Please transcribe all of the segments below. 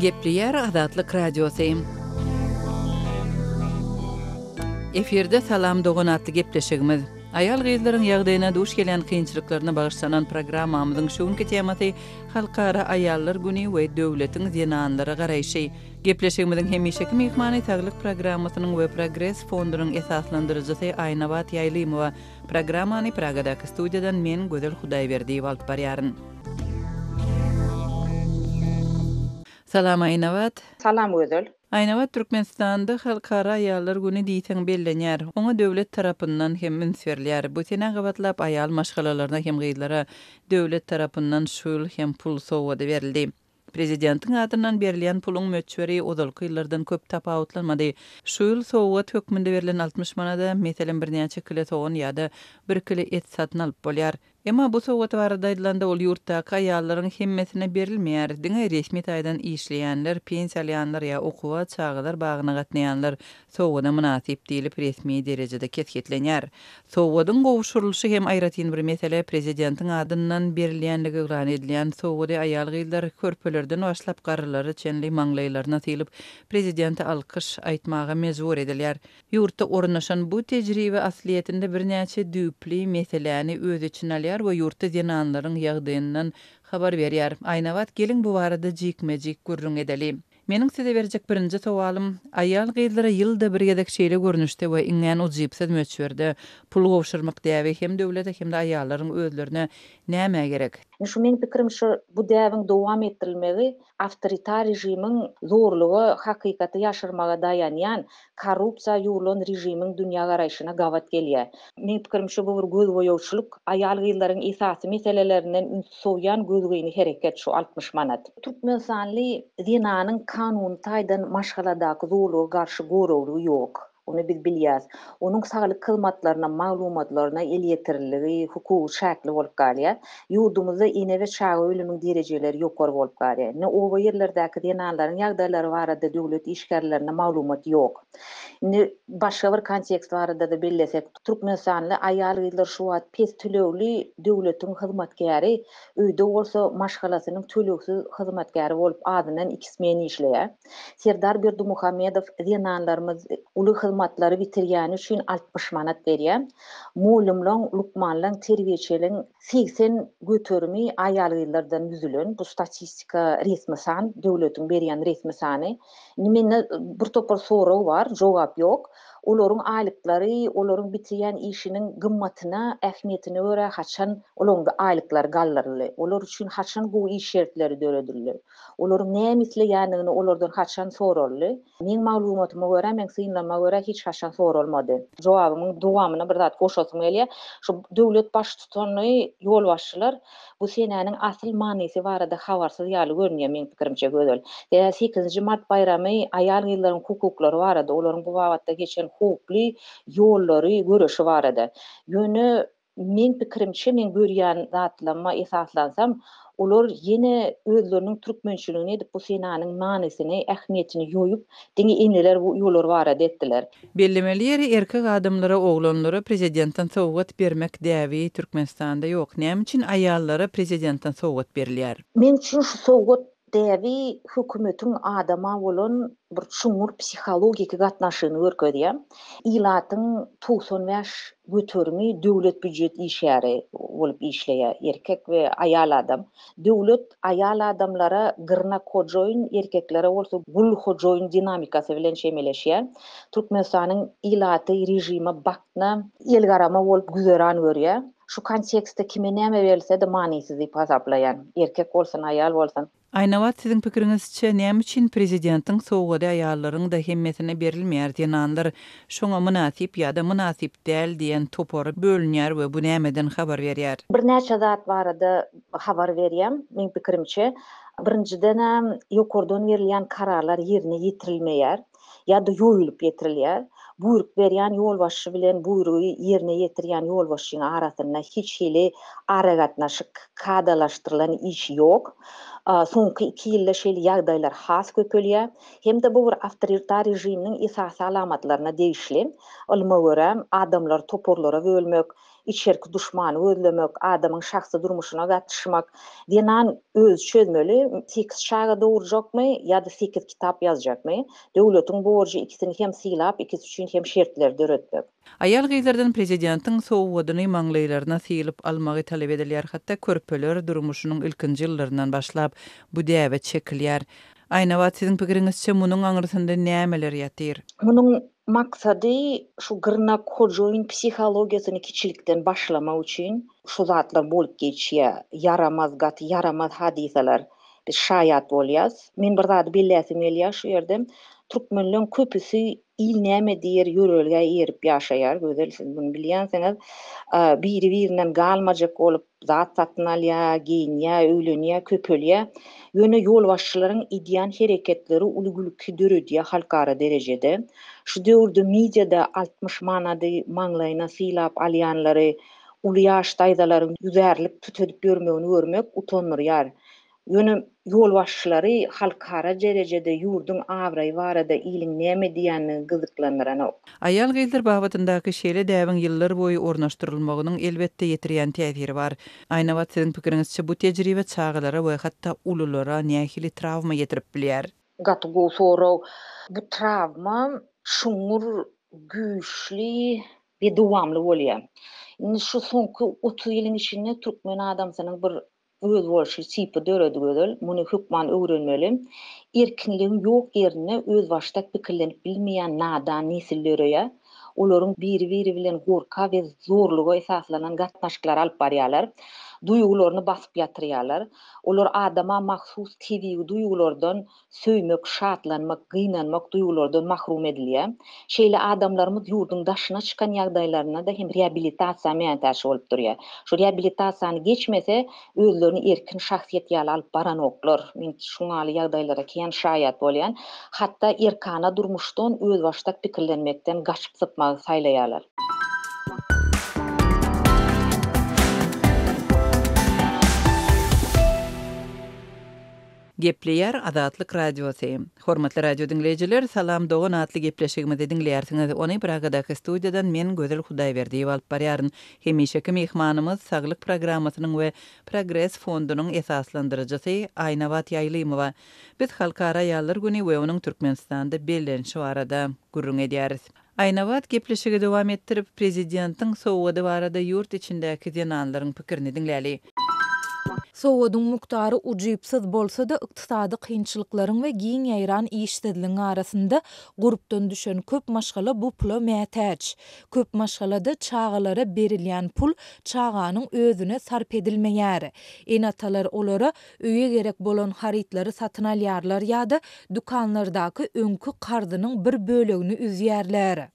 Gepliyer Azatlyk Radiosyň. Eferde salam dogan atly gepleşigimiz. Ayal gyzlaryň ýagdaýyna duş gelen kynçylyklaryna bagyşlanan programmamyzyň şuňky tematy Halkara Ayallar Güni we döwletiň zenanlary garaýşy. Gepleşigimiziň hemişeki mehmany Taglyk programmasynyň we Progress fondunyň esaslandyrjysy Aýnawat Ýaýlymowa. Programmany Pragadaky studiýadan men Gözel Hudaýberdiýew alyp barýaryn. Salam Aýnawat. Salam Gözel. Aýnawat Türkmenistanda Halkara Ayallar Güni diýsen bellenýär. Oňa döwlet tarapyndan hem ünsürler. Bu sene gabatlap ayal maşgalalaryna hem gyzlara döwlet tarapyndan şul hem pul sowgady berildi. Prezidentiň adyndan berilýän puluň möçberi ozalky ýyllardan köp tapawutlanmady. Şul sowgat hökmünde berilen 60 manada meselen bir näçe kilo soğan ýa-da 1 kilo et satyn alyp bolýar. Emma bu sowgat barada aýdylanda ol ýurtdaky aýallaryň hemmesine berilmeýär. Diňe resmi taýdan işleýänler, pensiýalyanlar ýa okuwa çağılar bagyna gatnaýanlar sowgada münasip diýilip resmi derejede ketgetlenýär. Sowgadyň gowuşurulşy hem aýratyn bir mesele prezidentiň adyndan berilýänligi ýan edilýän sowgady aýal gyzlar körpelerden başlap garrylary çenli maňlaýlaryna tylyp prezidenti alkyş aýtmaga mejbur edilýär. Ýurtda ornaşan bu tejribe asliýetinde bir näçe düpli meseleni öz içine alýar we ýurtda zenanlaryň ýagdaýyndan habar berýär. Aýnawat gelin bu barada jikmejik gurrun edeli. Meniň size berjek birinji sowalym, aýal gyzlara ýylda bir gedek şeýle görnüşde we iňen ujypsy möçberde pul gowşurmak däbi hem döwlete hem de aýallaryň özlerine näme gerek? Şu meň pikirimçe bu däwiň dowam etdirilmegi awtoritar rejimiň zorlugy hakykaty ýaşyrmaga daýanýan korrupsiýa ýuwulan rejimiň dünýä garaýşyna gawat gelýär. Meň pikirimçe bu bir gözboýawçylyk aýal gyzlaryň esasy meselelerinden ünsowýan gözgöýni hereket şu 60 manat. Türkmenistanly zenanyň kanun taýdan maşgaladaky zorlugy garşy gorowlugy ýok. Onu biz bilýäs. Onuň saglyk hyzmatlaryna, maglumatlaryna el ýetiriligi, hukuky şäkli bolup galýar. Ýurdumyzda ene we çağa ölümiň derejeleri ýokary bolup galýar. Ne oba ýerlerdäki zenanlaryň ýagdaýlary barada döwlet işgärlerine maglumat ýok. Ne başga bir kontekst barada da bellesek, Türkmenistanly aýal gyzlar şu wagt pes tölewli döwletiň hyzmatkäri, öýde bolsa maşgalasynyň tölewsiz hyzmatkäri bolup adynan ikismeni işleýär. Serdar Berdimuhammedow zenanlarymyz uly hyzmatlary bitirýän üçin 60 manat berýär. Mullumlaň, lukmanlaň, terbiýeçiliň 80 götermi aýal gyzlardan ýüzülen. Bu statistika resmi san, döwletiň berýän resmi sany. Nimeni bir topar soraw bar, jogap ýok. Olaryň aýlyklary, olaryň bitirýän işiniň gymmatyna, ähmiýetine görä haçan olaryň aýlyklary galdyrly. Olar üçin haçan bu iş şertleri döredildi. Olaryň näme isleýändigini olardan haçan sorarly. Meň maglumatyma görä, meň synlama görä hiç haçan sorulmady. Jogabymyň dowamyna bir zat goşasym gelýär. Şu döwlet baş tutany ýolbaşçylar bu senäniň asyl manysy barada habarsyz ýaly görünýär meň pikirimçe Gözel. 8-nji mart bayramy aýal gyzlaryň hukuklary barada, olaryň bu wagtda geçen hukukly ýollary göreşi barada. Ýöne meň pikirimçe men görýän zatlama esaslansam, olar ýene özleriniň türkmençiligini edip bu senanyň manysyny, ähmiýetini ýoýup, diňe ineler bu ýollar barada etdiler. Bellemeleri erkek adamlara, oğlanlara prezidentden sowgat bermek däbi Türkmenistanda ýok. Näme üçin aýallara prezidentden sowgat berilýär? Men üçin şu sowgat däbi hökümetiň adama bolan bir çuňur psihologik gatnaşygyny görkezýär. Ilatyň 95 götermi döwlet büdjet işgäri bolup işleýär erkek we aýal adam. Döwlet aýal adamlara gyrna kojoýun, erkeklere bolsa gul kojoýun dinamikasy bilen şemeleşýär. Türkmenistanyň ilaty rejimi bakna elgarama bolup güzeran görýär. Şu kontekstde kime näme berilse de manysyz diýip hasaplaýan. Erkek bolsun, aýal bolsun. Aýnawat siziň pikiриňizçe näme üçin prezidentiň sowgady aýallaryň da hemmesine berilmeýär diýenler şoňa münasip ýa-da münasip däl diýen topary bölünýär we bu nämeden habar berýär? Bir näçe zat barada habar berýär. Meň pikirimçe, birinciden ýokardan berilýän kararlar ýerine ýetirilmeýär ýa-da ýoýulyp ýetirilýär. Buyruk berýän ýolbaşçy bilen buyrugy ýerine ýetirýän ýolbaşçyň arasynda hiç hili ara gatnaşyk, kadalaşdyrylan iş ýok. soňky 2 ýylda şeýle ýagdaýlar has köpelýär. Hem de bu bir awtoritar rejiminiň esasy alamatlaryna degişli. Olma görä adamlar toporlara bölmek, içerki duşmany gözlemek, adamyň şahsy durmuşyna gatnaşmak diýen öz çözmeli 8 şaga dowurjakmy ýa-da 8 kitap ýazjakmy? Döwletiň borjy ikisini hem syglap, ikisi üçin hem şertler döretmek. Ayal gyýlardan prezidentiň sowgadyny maňlaýlaryna sylyp almagy talep edilýär. Hatda körpeler durmuşynyň ilkinji ýyllaryndan başlap bu däwe çekilýär. Aýna wagt siziň pikiriňizçe munyň aňyrtynda nämeler ýatyr? Munyň maksady şu gyrnak hojoýyn psihologiýasyny kiçilikden başlamak üçin şu zatlar bolup geçýär. Yaramaz gat, yaramaz hadiseler. Biz şaýat bolýas. Men bir zat belläsim gelýär şu ýerde. Türkmenliň köpüsi il näme diýer ýörelge erip ýaşaýar. Gözel siz bunu bilýänsiňiz. Biri-birinden galmajak bolup zat satyn alýar, giyinýär, öýlenýär, köpelýär. Ýöne ýolbaşçylaryň ideýan hereketleri ulgulukky döredýär halkara derejede. Şu döwürde mediada 60 manady maňlaýyna syйлap alýanlary, uly ýaşda aýdalaryň ýüzärlik tütedip görmegini görmek utanyrýar. Ýöne ýolbaşçylary halkara derejede ýurduň awraý barada iliň näme diýänini gyzyklandyran. Ayal gyýlar babatyndaky şeýle däwiň ýyllar boýy ornaşdyrylmagynyň elbetde ýetirýän täsiri bar. Aýna wagt siziň pikiriňizçe bu tejribe çağalara we hatda ululara nähili travma ýetirip bilýär? Gatgo soraw. Bu travma şuňur, güýçli we dowamly bolýar. Indi şu soňky 30 ýylyň içinde türkmen adamsynyň bir öz bolşy çypy döredi gözel. Muny hükman öwrenmeli. Erkinligiň ýok ýerine öz başda pikirlenip bilmeýän nadan nesilleri olaryň biri-biri bilen gorka we zorluga esaslanan gatnaşyklary alyp barýarlar. Duýgularyny basyp ýatyrýarlar. Olar adama mahsus tebii duýgulardan söýmek, şatlanmak, gynanmak duýgulardan mahrum edilýär. Şeýle adamlarymyz ýurduň daşyna çykan ýagdaýlaryna da hem reabilitasiýa meňtaşy bolup durýar. Şu reabilitasiýany geçmese özlerini erkin şahsiýet ýaly alyp baran oklar. Men şuňaly ýagdaýlara kiýen şaýat bolýan. Hatda erkana durmuşdan öz başda pikirlenmekden gaçyp sypmagy saýlaýarlar. Gepleýär Azatlyk radiosy. Hormatly radio dinleýijiler, salam dogan atly gepleşigimizi dinleýärsiňiz. Ony Pragadaky studiýadan men Gözel Hudaýberdi alyp barýaryn. Hemişeki mehmanymyz Saglyk programmasynyň we Progress fondunyň esaslandyrjysy Aýna Wagt Ýaýlymowa. Biz Halkara Aýallar güni we onuň Türkmenistanda bellenşi barada gurrun edýäris. Aýna Wagt gepleşigi dowam etdirip prezidentiň sowgady barada ýurt içindäki ýananlaryň pikirini dinläli. Sowgadyň muktary ujypsyz bolsa da ykdysady kynçylyklaryň we giň ýaýran işdediliň arasynda gurupdan düşen köp maşgala bu pula mätäç. Köp maşgalada çağalara berilýän pul çağanyň özüne sarp edilmeýär. Enatalar olara öýe gerek bolan harytlary satyn alýarlar ýa-da dukanlardaky öňkü kardynyň bir bölegini üzýärler.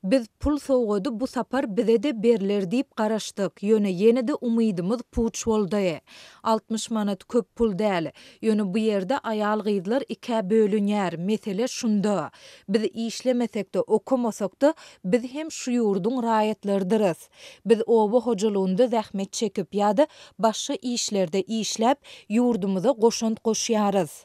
Biz pul sowgady bu sapar bize de berler diýip garaşdyk. Ýöne ýene-de umydymyz puç boldy. 60 manat köp pul däl. Ýöne bu ýerde aýal gyzlar 2 bölünýär. Mesele şunda. Biz işlemesek de okumasak da biz hem şu ýurduň raýatlardyryz. Biz oba hojalygynda zähmet çekip ýa-da başga işlerde işläp ýurdumyza goşant goşýarys.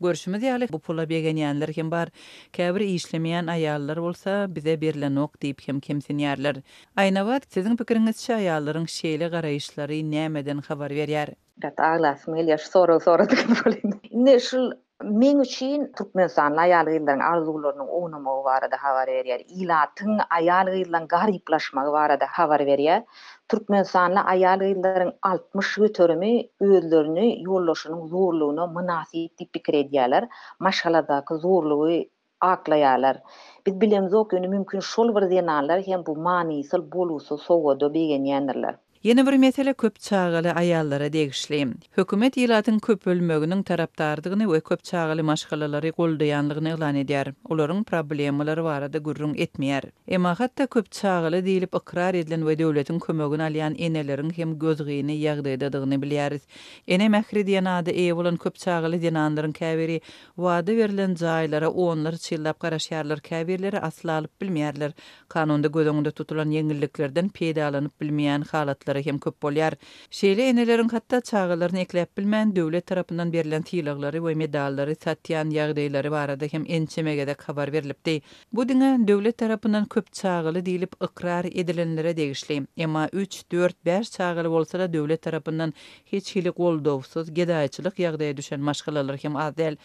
Görüşimiz ýaly bu pula begenýänler hem bar. Käbir işlemeýän aýallar bolsa bize berilen ok diýip hem kemsinýärler. Aýna wagt siziň pikiriňizçe aýallaryň şeýle garaýşlary nämeden habar berýär? Dat aglasym gelýär soraw diýip bolýan. Indi şu men üçin Türkmenistanly aýal gyzlaryň arzularynyň oňnamagy barada habar berýär. Ilatyň aýal gyzlaryň garyplaşmagy barada habar berýär. Türkmenistanly aýal gyzlaryň 60 göterimi özlerini ýollaşynyň zorlugyna münasip diýip pikir edýärler. Maşgaladaky zorlugy aklaýarlar. Biz bilemiz ok, mümkin şol bir zenanlar hem bu manisyl bolusy sowgada begenýändirler. Yeni bir mesele köp çağaly aýallara degişli. Hökümet ýylatyň köp bölmeginiň tarapdardygyny we köp çağaly maşgalalary goldaýanlygyny elan edýär. Olaryň problemalary barada gurrun etmeýär. Emma hatda köp çağaly diýilip ikrar edilen we döwletiň kömegini alýan eneleriň hem gözgyny ýagdaýdadygyny bilýäris. Ene mähri diýen ady eýe bolan köp çağaly ýananlaryň käbiri wada berilen jaýlara onlar çyllap garaşýarlar, käbirleri asla alyp bilmeýärler. Kanunda göz öňünde tutulan ýeňilliklerden peýdalanyp bilmeýän halatlar maşgalaları hem köp bolýar. Şeýle eneleriň hatda çağalaryny ekläp bilmän döwlet tarapyndan berilen tiýlaglary we medallary satýan ýagdaýlary barada hem ençemegede habar berilipdi. Bu diňe döwlet tarapyndan köp çağaly diýilip ikrar edilenlere degişli. Emma 3, 4, 5 çağaly bolsa-da döwlet tarapyndan hiç hili goldowsuz gedaýçylyk ýagdaýa düşen maşgalalar hem az däl.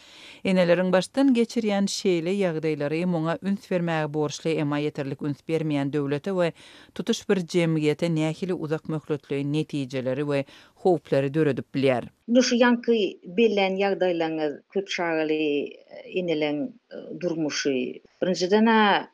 Eneleriň başdan geçirýän şeýle ýagdaýlary muňa üns bermäge borçly, emma ýeterlik üns bermeýän döwlete we tutuş bir jemgyýete nähili uzak möhletli netijeleri we howplary döredip bilýär. Şu yankı belen ýagdaýlaryň köp şagaly inelen durmuşy. Birinciden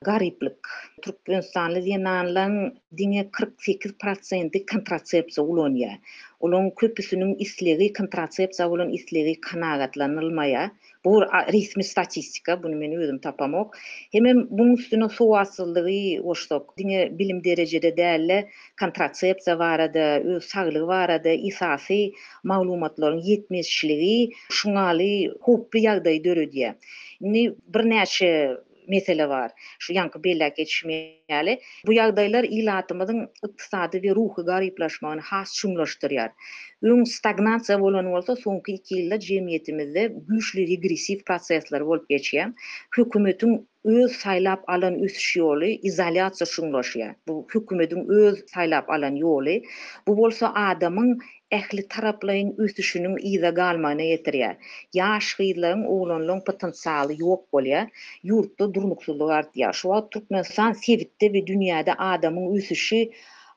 gariplik. Türkmenistanly ýananlaryň diňe 48% kontrasepsiýa ulanýar. Olaryň köpüsiniň islegi kontrasepsiýa bolan islegi kanagatlanylmaýar. Bu resmi statistika, bunu men özüm tapamok. Hemem bunun üstüne sowatsyzlygy oşdok. Diňe bilim derejede dälle kontrasepsiýa barada, öz saglygy barada isasy maglumatlaryň ýetmeşligi şuňaly hoply ýagdaý döredýär. Ni bir näçe mesele var. Şu yankı bella geçmeýäli. Bu ýagdaýlar ilatymyzyň ykdysady we ruhy garyplaşmagyny has şuňlaşdyrýar. Öň stagnasiýa bolan bolsa soňky 2 ýylda jemgyýetimizde güýçli regressiv prosesler bolup geçýär. Hökümetiň öz saýlap alan ösüş ýoly izolasiýa şuňlaşýar. Bu hökümetiň öz saýlap alan ýoly. Bu bolsa adamyň ähli taraplaryň ösüşiniň ýyza galmagyna ýetirýär. Ýaş gyzlaryň, oglanlaryň potensialy ýok bolýar. Ýurtda durmuksuzlyk artýar. Şu wagt Türkmenistan sebitde we dünýäde adamyň ösüşi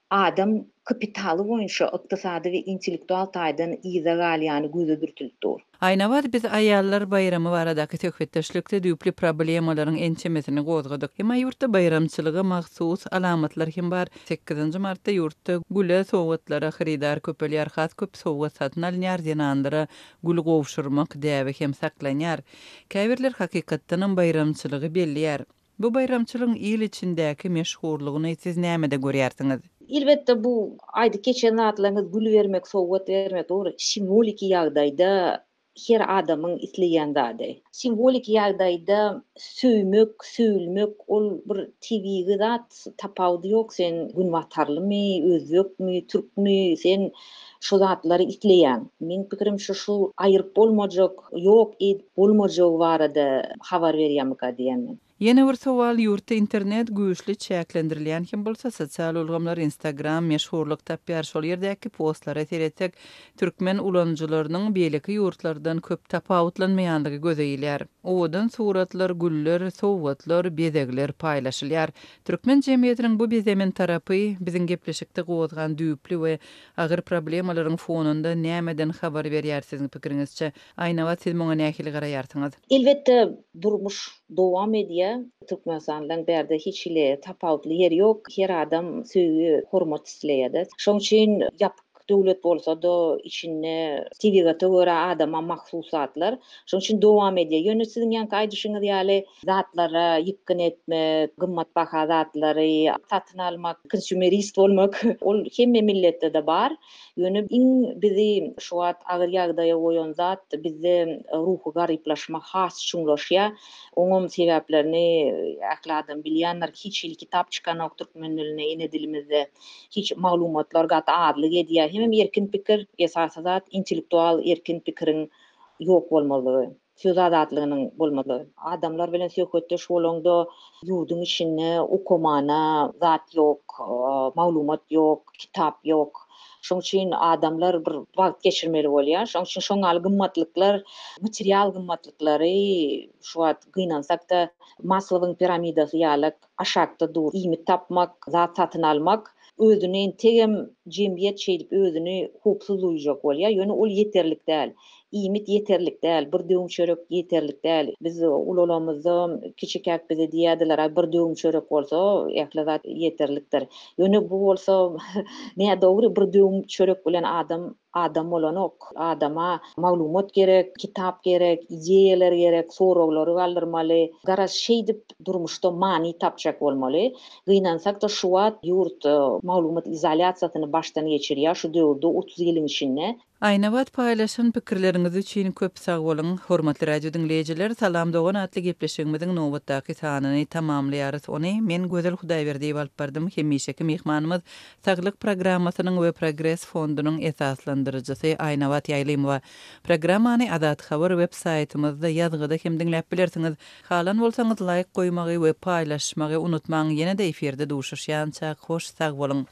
adam kapitaly boýunça ykdysady we intellektual taýdan ýyza galýany göze dürtülipdir. Aýnawad biz aýallar bayramy baradaky töhfetdeşlikde düýpli problemalaryň ençemesini gozgadyk. Hem ýurtda bayramçylyga mahsus alamatlar hem bar. 8-nji martda ýurtda güle sowgatlara xaridar köpelýär, has köp sowgat satyn alýar, ýanandyra gül gowşurmak däwe hem saklanýar. Käbirler hakykatdan bayramçylygy bellýär. Bu bayramçylygyň ýyl içindäki meşhurlygyny siz näme-de görýärsiňiz? Elbette bu aýdy geçen atlaryňyz gül bermek, sowgat bermek dogry simbolik ýagdaýda her adamyň isleýän zady. Simbolik ýagdaýda söýmek, söýülmek ol bir tebii zat tapawdy ýok. Sen günwatarlymy, özbekmi, türkmi, sen şu zatlary isleýän. Men pikirimçe şu aýryp bolmajak, ýok edip bolmajak barada habar berýärmika diýenmen. Ýene bir sowal, ýurtda internet güýçli çäklendirilýän hem bolsa sosial ulgamlar, Instagram, meşhurlyk tapýar. Şol ýerdäki postlara teretsek, türkmen ulanjylarynyň beýleki ýurtlardan köp tapawutlanmaýanlygy gözeýilýär. Owadan suratlar, güller, sowgatlar, bezegler paýlaşylýar. Türkmen jemgyýetiniň bu bezemen tarapy biziň gepleşikde gozgan düýpli we agyr problemalaryň fonunda nämeden habar berýär siziň pikiriňizçe? Aýnawat siz muňa nähili garaýarsyňyz? Elbette durmuş dowam edýär. Türkmenistandan berde hiç ile tapawutly yer ýok. Her adam söýgü, hormat isleýär. Şoň üçin ýapyk döwlet bolsa da içinde TV'ga töre adama mahsusatlar. Şoň üçin dowam edýär. Ýöne siziň ýanky aýdyşyňyz ýaly zatlara ýykyn etmek, gymmat baha zatlary satyn almak, konsumerist bolmak ol hemme milletde de bar. Ýöne bizi şu wagt agyr ýagdaýa goýan zat bizde ruhy garyplaşma has şuňlaşýar. Oňam sebäplerini ähli adam bilýänler. Hiç il kitap çykanok türkmen diline, ene dilimizde hiç maglumatlar gata adlyk edýär. Hem erkin pikir, esasy zat intellektual erkin pikiriň ýok bolmalygy, söz azatlygynyň bolmalygy. Adamlar bilen söhbetdeş bolanda ýurdun içinde okumana zat ýok, maglumat ýok, kitap ýok. Şoň üçin adamlar bir wagt geçirmeli bolýar. Şoň üçin şoňal gymmatlyklar, material gymmatlyklary şu wagt gynansak da Maslow'un piramidasy ýaly aşakda dur. Ýmy tapmak, zat satyn almak özüni tegem jemgyýet şeýdip özüni hupsuz duýjak bolýar. Ýöne ol ýeterlik däl. Ýmit ýeterlik däl, bir döwüm çörek ýeterlik däl. Biz ulalamyzda kiçikäk bize diýerdiler, bir döwüm çörek bolsa, ähli zat ýeterlikdir. Ýöne bu bolsa näme dogry bir döwüm çörek bilen adam adam bolanok. Adama maglumat gerek, kitap gerek, ideýalar gerek, soraglary galdyrmaly, garaz şey dip durmuşda mani tapjak bolmaly. Gynansak da şu wagt ýurt maglumat izoliýasiýasyny başdan geçirýär şu döwürde 30 ýylyň içinde. Aynabat paylaşan pikirleriniz üçin köp sag bolun. Hormatly radio dinleyijiler, salam dogan atly gepleşigimiziň nowbatdaky sanyny tamamlaýarys. Ony men Gözel Hudaýberdi diýip alyp bardym. Hemişeki mehmanymyz Saglyk programasynyň we Progress fondunyň esaslandyrjysy Aynabat Ýaýlymowa. Programmany Adat Habar web saytymyzda ýazgyda hem dinläp bilersiňiz. Halan bolsaňyz like goýmagy we paýlaşmagy unutmaň. Ýene-de eferde duşuşýança hoş sag bolun.